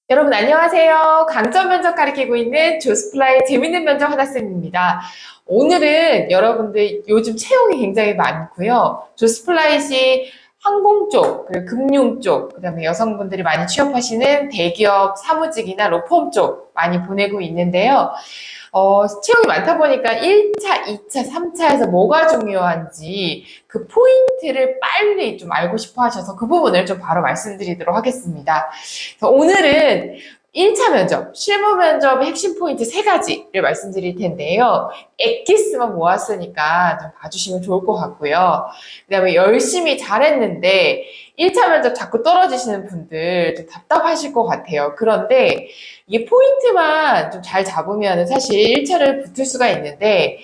여러분 안녕하세요. 강점 면접 가르치고 있는 조스플라이 재밌는 면접 하나쌤입니다. 오늘은 여러분들 요즘 채용이 굉장히 많고요. 조스플라이시 항공 쪽, 그리고 금융 쪽, 그다음에 여성분들이 많이 취업하시는 대기업 사무직이나 로펌 쪽 많이 보내고 있는데요. 채용이 많다 보니까 1차, 2차, 3차에서 뭐가 중요한지 그 포인트를 빨리 좀 알고 싶어 하셔서 그 부분을 좀 바로 말씀드리도록 하겠습니다. 그래서 오늘은 1차 면접, 실무 면접의 핵심 포인트 3가지를 말씀드릴 텐데요. 엑기스만 모았으니까 좀 봐주시면 좋을 것 같고요. 그 다음에 열심히 잘했는데 1차 면접 자꾸 떨어지시는 분들 좀 답답하실 것 같아요. 그런데 이게 포인트만 좀 잘 잡으면 사실 1차를 붙을 수가 있는데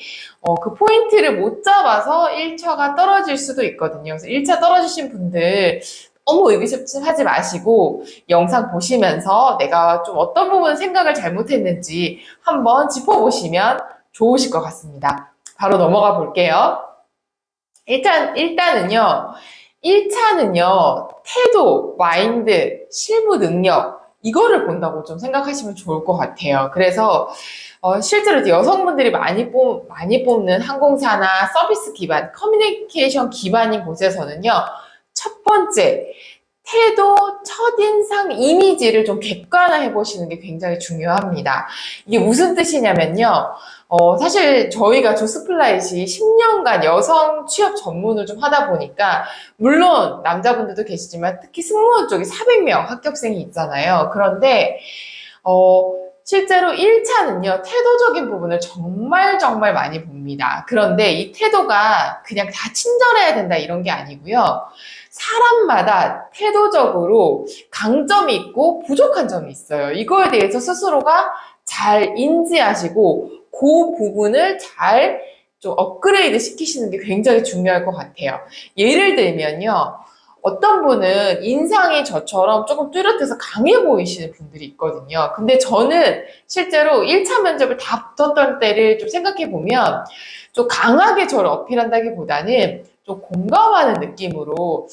그 포인트를 못 잡아서 1차가 떨어질 수도 있거든요. 그래서 1차 떨어지신 분들 너무 의기소침하지 마시고 영상 보시면서 내가 좀 어떤 부분 생각을 잘못했는지 한번 짚어보시면 좋으실 것 같습니다. 바로 넘어가 볼게요. 일단은요. 1차는요. 태도, 마인드, 실무 능력 이거를 본다고 좀 생각하시면 좋을 것 같아요. 그래서 실제로 이제 여성분들이 많이 뽑는 항공사나 서비스 기반, 커뮤니케이션 기반인 곳에서는요. 첫 번째, 태도, 첫인상, 이미지를 좀 객관화해 보시는 게 굉장히 중요합니다. 이게 무슨 뜻이냐면요. 사실 저희가 조스플라잇이 10년간 여성 취업 전문을 좀 하다 보니까, 물론 남자분들도 계시지만 특히 승무원 쪽에 400명 합격생이 있잖아요. 그런데, 실제로 1차는요, 태도적인 부분을 정말 많이 봅니다. 그런데 이 태도가 그냥 다 친절해야 된다 이런 게 아니고요. 사람마다 태도적으로 강점이 있고 부족한 점이 있어요. 이거에 대해서 스스로가 잘 인지하시고 그 부분을 잘 좀 업그레이드 시키시는 게 굉장히 중요할 것 같아요. 예를 들면요. 어떤 분은 인상이 저처럼 조금 뚜렷해서 강해 보이시는 분들이 있거든요. 근데 저는 실제로 1차 면접을 다 붙었던 때를 좀 생각해 보면 좀 강하게 저를 어필한다기보다는 좀 공감하는 느낌으로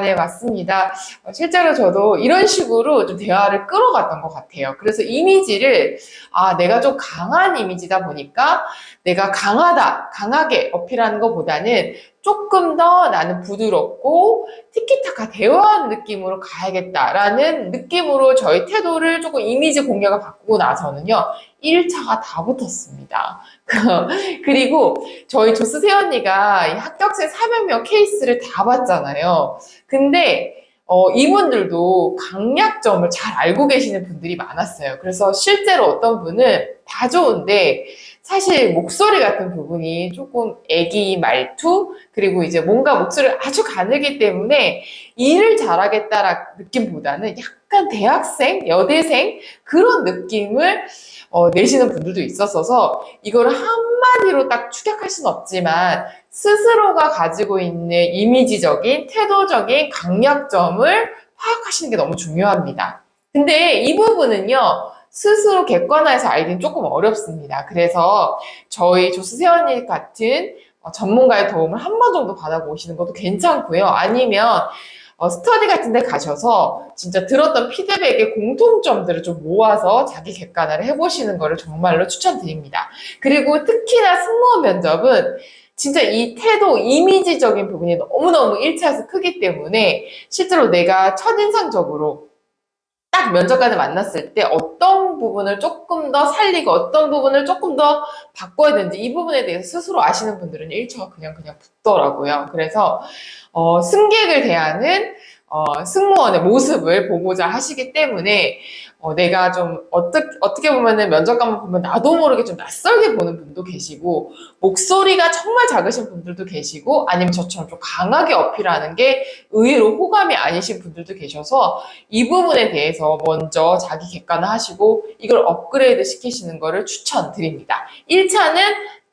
네, 맞습니다. 실제로 저도 이런 식으로 좀 대화를 끌어갔던 것 같아요. 그래서 이미지를 내가 좀 강한 이미지다 보니까 내가 강하게 어필하는 것보다는 조금 더 나는 부드럽고 티키타카 대화하는 느낌으로 가야겠다라는 느낌으로 저희 태도를 조금 이미지 공략을 바꾸고 나서는요. 1차가 다 붙었습니다. 그리고 저희 조스 새언니가 합격생 400명 케이스를 다 봤잖아요. 근데 이분들도 강약점을 잘 알고 계시는 분들이 많았어요. 그래서 실제로 어떤 분은 다 좋은데 사실 목소리 같은 부분이 조금 애기 말투 그리고 이제 뭔가 목소리를 아주 가늘기 때문에 일을 잘하겠다라는 느낌보다는 약간 대학생, 여대생 그런 느낌을 내시는 분들도 있었어서 이거를 한마디로 딱 축약할 수는 없지만 스스로가 가지고 있는 이미지적인 태도적인 강약점을 파악하시는 게 너무 중요합니다. 근데 이 부분은요. 스스로 객관화해서 알기는 조금 어렵습니다. 그래서 저희 조수세원님 같은 전문가의 도움을 한 번 정도 받아보시는 것도 괜찮고요. 아니면 스터디 같은 데 가셔서 진짜 들었던 피드백의 공통점들을 좀 모아서 자기 객관화를 해보시는 거를 정말로 추천드립니다. 그리고 특히나 승무원 면접은 진짜 이 태도, 이미지적인 부분이 너무너무 1차에서 크기 때문에 실제로 내가 첫인상적으로 딱 면접관을 만났을 때 어떤 부분을 조금 더 살리고 어떤 부분을 조금 더 바꿔야 되는지 이 부분에 대해서 스스로 아시는 분들은 1차가 그냥 붙더라고요. 그래서 승객을 대하는 승무원의 모습을 보고자 하시기 때문에 내가 좀 어떻게 보면은 면접관만 보면 나도 모르게 좀 낯설게 보는 분도 계시고 목소리가 정말 작으신 분들도 계시고 아니면 저처럼 좀 강하게 어필하는 게 의외로 호감이 아니신 분들도 계셔서 이 부분에 대해서 먼저 자기 객관화 하시고 이걸 업그레이드 시키시는 거를 추천드립니다. 1차는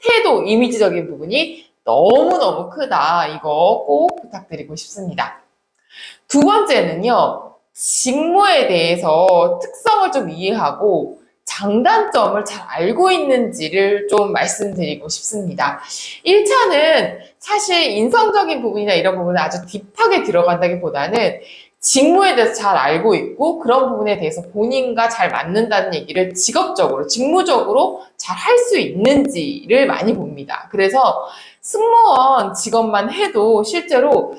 태도, 이미지적인 부분이 너무너무 크다. 이거 꼭 부탁드리고 싶습니다. 두 번째는요, 직무에 대해서 특성을 좀 이해하고 장단점을 잘 알고 있는지를 좀 말씀드리고 싶습니다. 1차는 사실 인성적인 부분이나 이런 부분은 아주 딥하게 들어간다기보다는 직무에 대해서 잘 알고 있고 그런 부분에 대해서 본인과 잘 맞는다는 얘기를 직업적으로, 직무적으로 잘 할 수 있는지를 많이 봅니다. 그래서 승무원 직업만 해도 실제로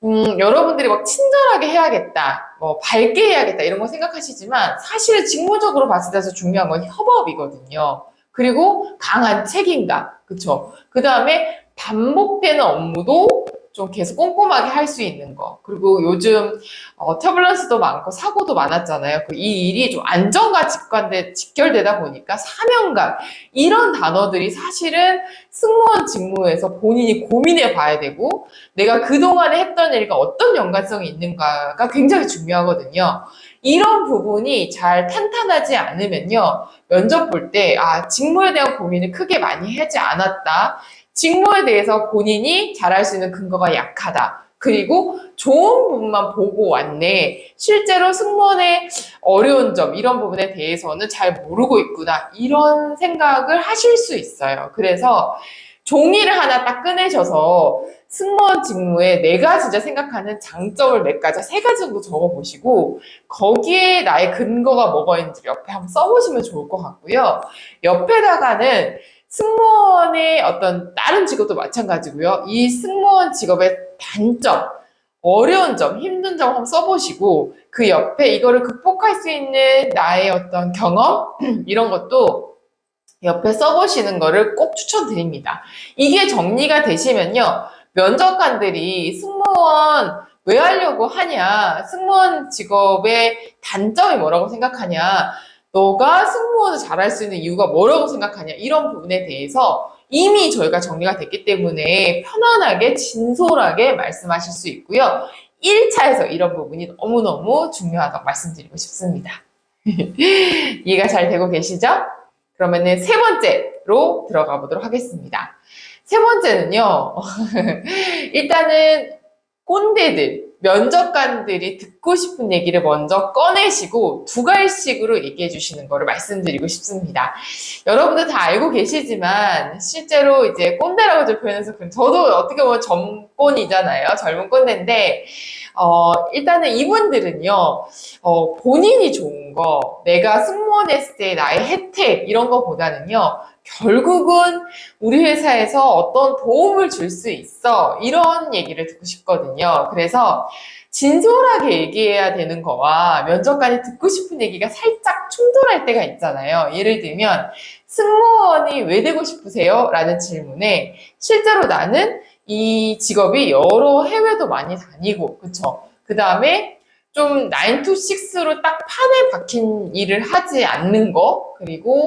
여러분들이 막 친절하게 해야겠다, 뭐 밝게 해야겠다 이런 거 생각하시지만 사실 직무적으로 봤을 때 중요한 건 협업이거든요. 그리고 강한 책임감, 그쵸? 그 다음에 반복되는 업무도 좀 계속 꼼꼼하게 할 수 있는 거. 그리고 요즘 터뷸런스도 많고 사고도 많았잖아요. 이 일이 좀 안전과 직결되다 보니까 사명감 이런 단어들이 사실은 승무원 직무에서 본인이 고민해 봐야 되고 내가 그동안에 했던 일과 어떤 연관성이 있는가가 굉장히 중요하거든요. 이런 부분이 잘 탄탄하지 않으면요. 면접 볼 때, 직무에 대한 고민을 크게 많이 하지 않았다. 직무에 대해서 본인이 잘할 수 있는 근거가 약하다. 그리고 좋은 부분만 보고 왔네. 실제로 승무원의 어려운 점, 이런 부분에 대해서는 잘 모르고 있구나. 이런 생각을 하실 수 있어요. 그래서 종이를 하나 딱 꺼내셔서 승무원 직무에 내가 진짜 생각하는 장점을 몇 가지, 3가지 정도 적어보시고 거기에 나의 근거가 뭐가 있는지 옆에 한번 써보시면 좋을 것 같고요. 옆에다가는 승무원의 어떤 다른 직업도 마찬가지고요. 이 승무원 직업의 단점, 어려운 점, 힘든 점 한번 써보시고 그 옆에 이거를 극복할 수 있는 나의 어떤 경험 이런 것도 옆에 써보시는 거를 꼭 추천드립니다. 이게 정리가 되시면요. 면접관들이 승무원 왜 하려고 하냐, 승무원 직업의 단점이 뭐라고 생각하냐, 너가 승무원을 잘할 수 있는 이유가 뭐라고 생각하냐, 이런 부분에 대해서 이미 저희가 정리가 됐기 때문에 편안하게 진솔하게 말씀하실 수 있고요. 1차에서 이런 부분이 너무너무 중요하다고 말씀드리고 싶습니다. 이해가 잘 되고 계시죠? 그러면은 3번째로 들어가 보도록 하겠습니다. 3번째는요, 일단은 꼰대들, 면접관들이 듣고 싶은 얘기를 먼저 꺼내시고 2갈씩으로 얘기해 주시는 거를 말씀드리고 싶습니다. 여러분들 다 알고 계시지만 실제로 이제 꼰대라고 좀 표현해서 저도 어떻게 보면 젊꼰이잖아요. 젊은 꼰대인데 일단은 이분들은요, 본인이 좋은 거, 내가 승무원 했을 때 나의 혜택, 이런 거보다는요, 결국은 우리 회사에서 어떤 도움을 줄 수 있어. 이런 얘기를 듣고 싶거든요. 그래서 진솔하게 얘기해야 되는 거와 면접관이 듣고 싶은 얘기가 살짝 충돌할 때가 있잖아요. 예를 들면, 승무원이 왜 되고 싶으세요? 라는 질문에 실제로 나는 이 직업이 여러 해외도 많이 다니고, 그쵸? 그 다음에 좀 9 to 6로 딱 판에 박힌 일을 하지 않는 거, 그리고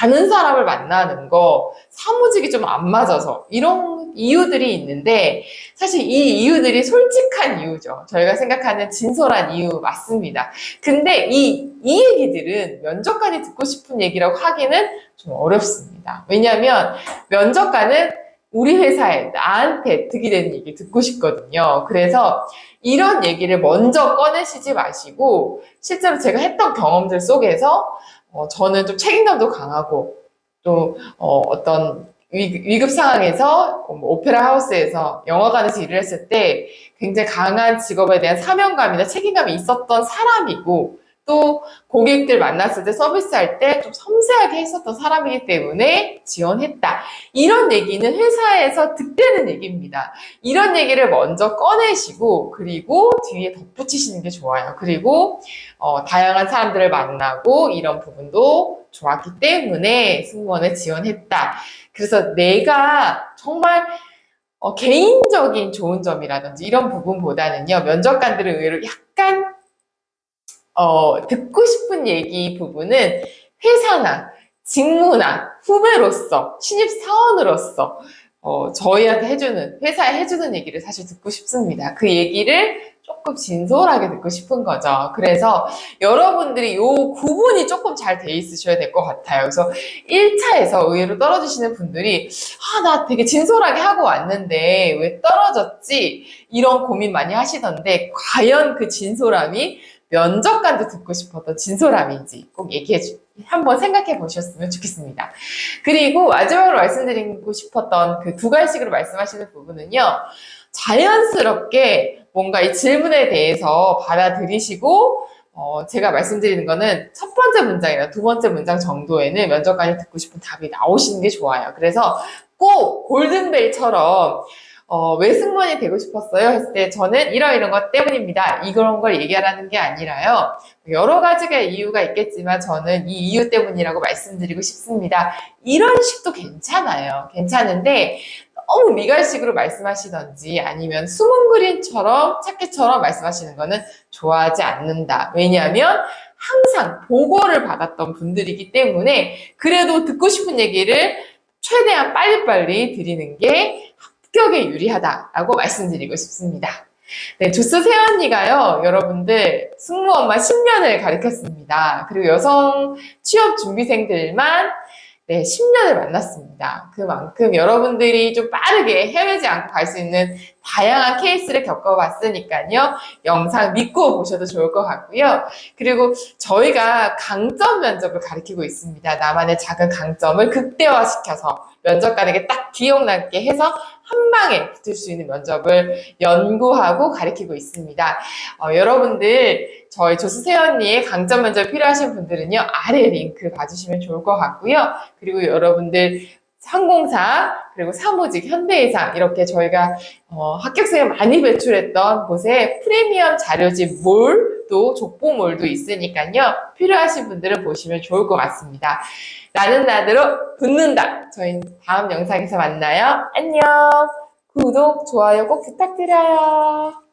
많은 사람을 만나는 거, 사무직이 좀 안 맞아서, 이런 이유들이 있는데, 사실 이 이유들이 솔직한 이유죠. 저희가 생각하는 진솔한 이유 맞습니다. 근데 이 얘기들은 면접관이 듣고 싶은 얘기라고 하기는 좀 어렵습니다. 왜냐하면 면접관은 우리 회사에 나한테 득이 되는 얘기 듣고 싶거든요. 그래서 이런 얘기를 먼저 꺼내시지 마시고 실제로 제가 했던 경험들 속에서 저는 좀 책임감도 강하고 또 어떤 위급 상황에서 오페라 하우스에서 영화관에서 일을 했을 때 굉장히 강한 직업에 대한 사명감이나 책임감이 있었던 사람이고 또 고객들 만났을 때 서비스할 때 좀 섬세하게 했었던 사람이기 때문에 지원했다. 이런 얘기는 회사에서 득되는 얘기입니다. 이런 얘기를 먼저 꺼내시고 그리고 뒤에 덧붙이시는 게 좋아요. 그리고 다양한 사람들을 만나고 이런 부분도 좋았기 때문에 승무원에 지원했다. 그래서 내가 정말 개인적인 좋은 점이라든지 이런 부분보다는요. 면접관들의 의외로 약간 듣고 싶은 얘기 부분은 회사나 직무나 후배로서 신입사원으로서 저희한테 회사에 해주는 얘기를 사실 듣고 싶습니다. 그 얘기를 조금 진솔하게 듣고 싶은 거죠. 그래서 여러분들이 요 구분이 조금 잘 돼 있으셔야 될 것 같아요. 그래서 1차에서 의외로 떨어지시는 분들이 나 되게 진솔하게 하고 왔는데 왜 떨어졌지? 이런 고민 많이 하시던데 과연 그 진솔함이 면접관도 듣고 싶었던 진솔함인지 꼭 한번 생각해 보셨으면 좋겠습니다. 그리고 마지막으로 말씀드리고 싶었던 그 2갈씩으로 말씀하시는 부분은요. 자연스럽게 뭔가 이 질문에 대해서 받아들이시고 제가 말씀드리는 거는 첫 번째 문장이나 두 번째 문장 정도에는 면접관이 듣고 싶은 답이 나오시는 게 좋아요. 그래서 꼭 골든벨처럼 왜 승무원이 되고 싶었어요? 했을 때 저는 이런 것 때문입니다. 이런 걸 얘기하라는 게 아니라요. 여러 가지가 이유가 있겠지만 저는 이 이유 때문이라고 말씀드리고 싶습니다. 이런 식도 괜찮아요. 괜찮은데 너무 미갈식으로 말씀하시던지 아니면 숨은 그림처럼 찾기처럼 말씀하시는 거는 좋아하지 않는다. 왜냐하면 항상 보고를 받았던 분들이기 때문에 그래도 듣고 싶은 얘기를 최대한 빨리빨리 드리는 게 합격에 유리하다라고 말씀드리고 싶습니다. 네, 조스 세언니가요, 여러분들 승무원만 10년을 가르쳤습니다. 그리고 여성 취업 준비생들만 네, 10년을 만났습니다. 그만큼 여러분들이 좀 빠르게 헤매지 않고 갈 수 있는 다양한 케이스를 겪어봤으니까요. 영상 믿고 보셔도 좋을 것 같고요. 그리고 저희가 강점 면접을 가리키고 있습니다. 나만의 작은 강점을 극대화시켜서 면접관에게 딱 기억나게 해서 한 방에 붙을 수 있는 면접을 연구하고 가리키고 있습니다. 여러분들 저희 조수세언니의 강점 면접 필요하신 분들은요. 아래 링크 봐주시면 좋을 것 같고요. 그리고 여러분들 상공사 그리고 사무직 현대해상 이렇게 저희가 합격생을 많이 배출했던 곳에 프리미엄 자료집 몰도 족보몰도 있으니까요. 필요하신 분들은 보시면 좋을 것 같습니다. 나는 나대로 붙는다. 저희는 다음 영상에서 만나요. 안녕. 구독, 좋아요 꼭 부탁드려요.